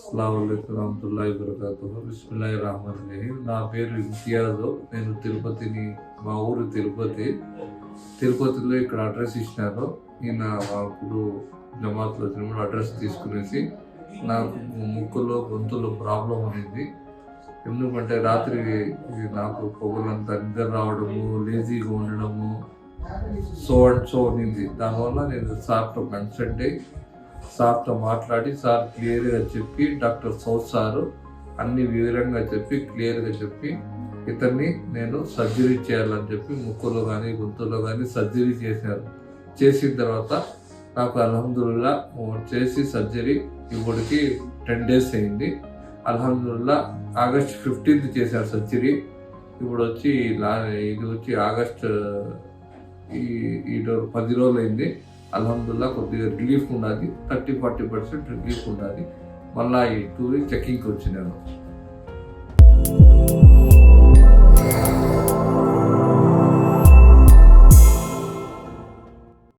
అస్సలాముఅలైకుం వరహ్మతుల్లాహి వబరకాతుహు. బిస్మిల్లాహిర్రహ్మానిర్రహీం. నా పేరు ఇమ్తియాజ్. నేను మా ఊరు తిరుపతిలో ఇక్కడ అడ్రస్ ఇచ్చినారు. ఈయన ఇప్పుడు జమాత్లో వచ్చినప్పుడు అడ్రస్ తీసుకునేసి నాకు ముక్కులో గొంతులో ప్రాబ్లం అనేది. ఎందుకంటే రాత్రి నాకు పొగలంతా నిద్ర రావడము, లేజీగా ఉండడము, సో ఉన్నింది. దానివల్ల నేను సార్తో కన్సల్ట్ అయ్యి సార్తో మాట్లాడి సార్ క్లియర్గా చెప్పి, డాక్టర్ సౌత్ సారు అన్ని వివరంగా చెప్పి క్లియర్గా చెప్పి ఇతన్ని నేను సర్జరీ చేయాలని చెప్పి ముక్కులో కానీ గొంతులో కానీ సర్జరీ చేశారు. చేసిన తర్వాత నాకు అల్హమ్దుల్లా చేసి సర్జరీ ఇప్పటికి 10 days అయింది. అల్హమ్దుల్లా ఆగస్ట్ 15th చేశారు సర్జరీ. ఇప్పుడు వచ్చి ఇది వచ్చి ఆగస్ట్ ఈ 10 రోజులు అయింది. అల్హమ్దుల్లా కొద్దిగా రిలీఫ్ ఉండాలి, 30-40% రిలీఫ్ ఉండాలి. మళ్ళీ ఈ 2 weeks చెకింగ్కి వచ్చినాను.